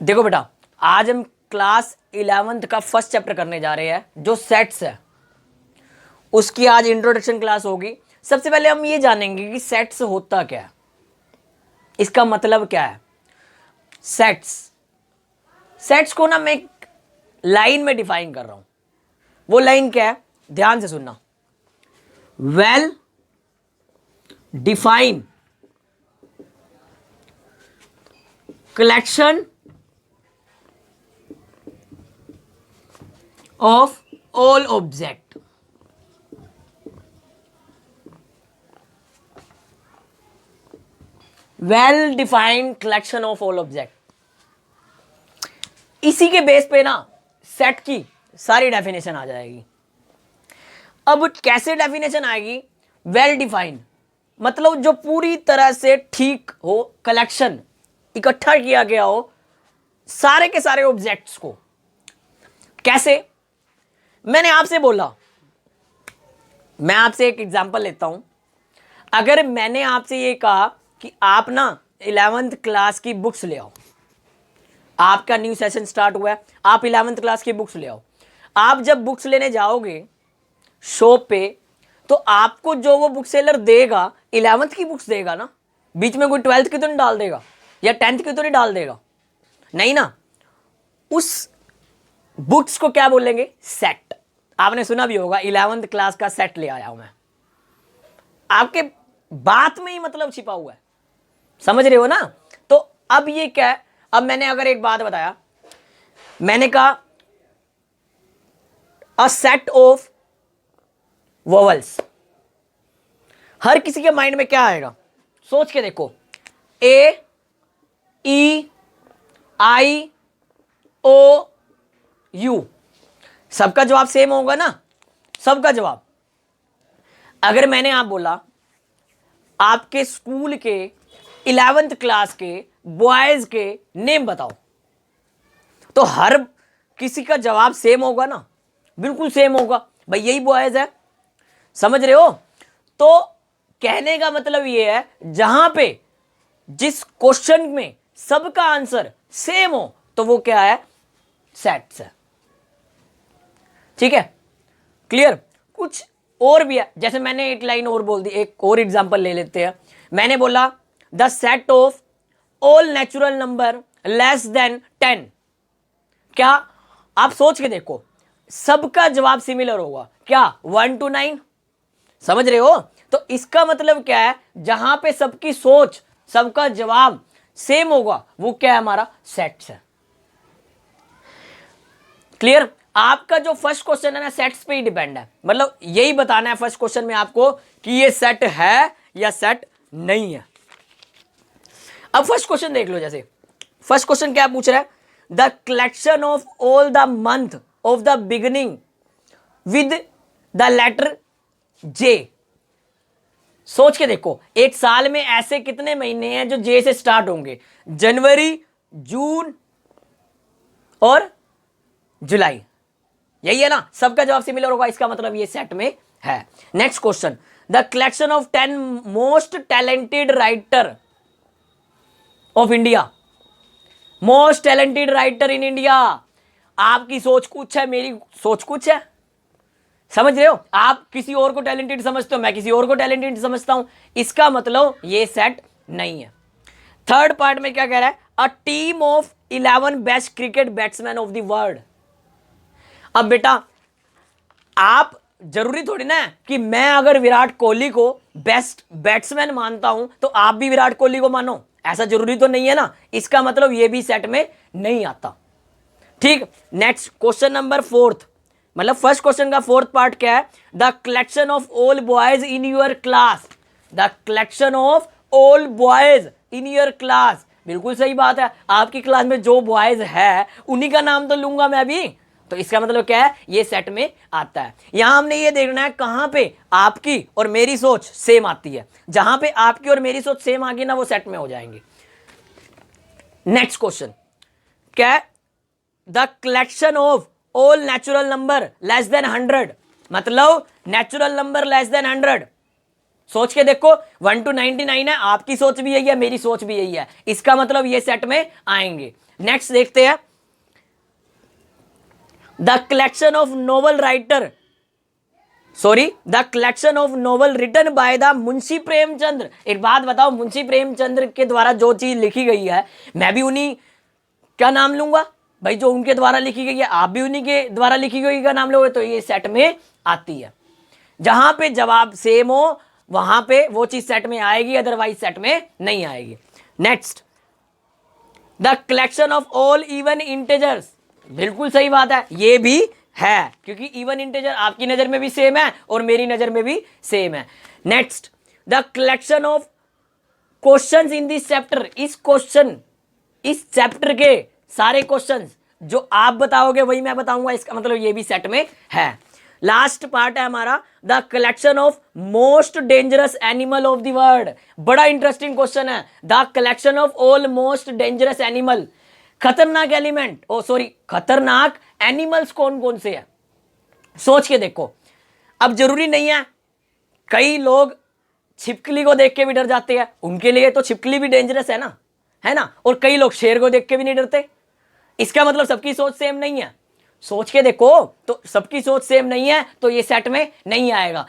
देखो बेटा, आज हम क्लास 11th का फर्स्ट चैप्टर करने जा रहे हैं जो सेट्स है, उसकी आज इंट्रोडक्शन क्लास होगी। सबसे पहले हम ये जानेंगे कि सेट्स होता क्या है, इसका मतलब क्या है। सेट्स सेट्स को ना मैं एक लाइन में डिफाइन कर रहा हूं। वो लाइन क्या है, ध्यान से सुनना। Well define collection of all object. Well defined collection of all object, इसी के बेस पे ना सेट की सारी डेफिनेशन आ जाएगी। अब कैसे डेफिनेशन आएगी? वेल डिफाइंड मतलब जो पूरी तरह से ठीक हो, कलेक्शन इकट्ठा किया गया हो सारे के सारे ऑब्जेक्ट्स को। कैसे? मैंने आपसे बोला, मैं आपसे एक एग्जांपल लेता हूं। अगर मैंने आपसे ये कहा कि आप ना 11th क्लास की बुक्स ले आओ, आपका न्यू सेशन स्टार्ट हुआ है, आप 11th क्लास की बुक्स ले आओ। आप जब बुक्स लेने जाओगे शॉप पे, तो आपको जो वो बुक सेलर देगा 11th की बुक्स देगा ना, बीच में कोई 12th की तो नहीं डाल देगा या 10th की तो नहीं डाल देगा, नहीं ना। उस बुक्स को क्या बोलेंगे? सेट। आपने सुना भी होगा 11th क्लास का सेट ले आया हूं मैं। आपके बात में ही मतलब छिपा हुआ है, समझ रहे हो ना। तो अब ये क्या है, अब मैंने अगर एक बात बताया, मैंने कहा अ सेट ऑफ वोवल्स, हर किसी के माइंड में क्या आएगा? सोच के देखो, ए ई आई ओ यू, सबका जवाब सेम होगा ना, सबका जवाब। अगर मैंने आप बोला आपके स्कूल के 11th क्लास के बॉयज के नेम बताओ, तो हर किसी का जवाब सेम होगा ना, बिल्कुल सेम होगा, भाई यही बॉयज है। समझ रहे हो? तो कहने का मतलब यह है, जहां पे जिस क्वेश्चन में सबका आंसर सेम हो तो वो क्या है? सेट्स है। ठीक है, क्लियर? कुछ और भी है, जैसे मैंने एक लाइन और बोल दी, एक और एग्जांपल ले लेते हैं। मैंने बोला the set of all natural number less than 10। क्या आप सोच के देखो, सबका जवाब सिमिलर होगा क्या? 1 to 9। समझ रहे हो? तो इसका मतलब क्या है, जहां पे सबकी सोच सबका जवाब सेम होगा वो क्या है? हमारा सेट्स है। क्लियर? आपका जो फर्स्ट क्वेश्चन है ना, सेट्स पे ही डिपेंड है। मतलब यही बताना है फर्स्ट क्वेश्चन में आपको कि ये सेट है या सेट नहीं है। अब फर्स्ट क्वेश्चन देख लो। जैसे फर्स्ट क्वेश्चन क्या पूछ रहा है? The collection of all the month of the beginning with the letter J. सोच के देखो, एक साल में ऐसे कितने महीने हैं जो जे से स्टार्ट होंगे? जनवरी, जून और जुलाई, यही है ना। सबका जवाब सिमिलर होगा, इसका मतलब ये सेट में है। Next question, the collection of 10 most talented writer of India. Most talented writer in India. आपकी सोच कुछ है, मेरी सोच कुछ है। समझ रहे हो? आप किसी और को टैलेंटेड समझते हो, मैं किसी और को टैलेंटेड समझता हूं, इसका मतलब ये सेट नहीं है। थर्ड पार्ट में क्या कह रहा है? A team of 11 best cricket batsman of the world. अब बेटा, आप जरूरी थोड़ी ना है कि मैं अगर विराट कोहली को बेस्ट बैट्समैन मानता हूं तो आप भी विराट कोहली को मानो, ऐसा जरूरी तो नहीं है ना। इसका मतलब ये भी सेट में नहीं आता। ठीक। नेक्स्ट क्वेश्चन नंबर फोर्थ, मतलब फर्स्ट क्वेश्चन का फोर्थ पार्ट क्या है? The collection of all boys in your class. The collection of all boys in your class, बिल्कुल सही बात है। आपकी क्लास में जो बॉयज है उन्हीं का नाम तो लूंगा मैं भी, तो इसका मतलब क्या है? ये सेट में आता है। यहां हमने ये देखना है कहां पे आपकी और मेरी सोच सेम आती है। जहां पे आपकी और मेरी सोच सेम आ गई ना, वो सेट में हो जाएंगे। नेक्स्ट क्वेश्चन क्या है? The collection of all natural number less than 100, मतलब नेचुरल नंबर लेस देन 100। सोच के देखो, 1 to 99 है, आपकी सोच भी यही है, मेरी सोच भी यही है, इसका मतलब ये सेट में आएंगे। नेक्स्ट देखते हैं, the collection of novel writer the collection of novel written by the Munshi Premchandra. एक बात बताओ, मुंशी प्रेमचंद्र के द्वारा जो चीज लिखी गई है, मैं भी उन्हीं क्या नाम लूंगा भाई, जो उनके द्वारा लिखी गई है, आप भी उन्हीं के द्वारा लिखी गई का नाम लोगे, तो ये सेट में आती है। जहां पे जवाब सेम हो वहां पे वो चीज सेट में आएगी, अदरवाइज सेट में नहीं आएगी। Next, the collection of all even integers. बिल्कुल सही बात है, ये भी है, क्योंकि इवन इंटेजर आपकी नजर में भी सेम है और मेरी नजर में भी सेम है। Next, the collection of questions in this chapter. इस चैप्टर के सारे क्वेश्चंस जो आप बताओगे वही मैं बताऊंगा, इसका मतलब ये भी सेट में है। लास्ट पार्ट है हमारा, the collection of most dangerous animal of the world. बड़ा इंटरेस्टिंग क्वेश्चन है, the collection of all most dangerous animal. खतरनाक एलिमेंट, खतरनाक एनिमल्स कौन कौन से हैं, सोच के देखो। अब जरूरी नहीं है, कई लोग छिपकली को देख के भी डर जाते हैं, उनके लिए तो छिपकली भी डेंजरस है ना, और कई लोग शेर को देख के भी नहीं डरते। इसका मतलब सबकी सोच सेम नहीं है। सोच के देखो, तो सबकी सोच सेम नहीं है तो ये सेट में नहीं आएगा।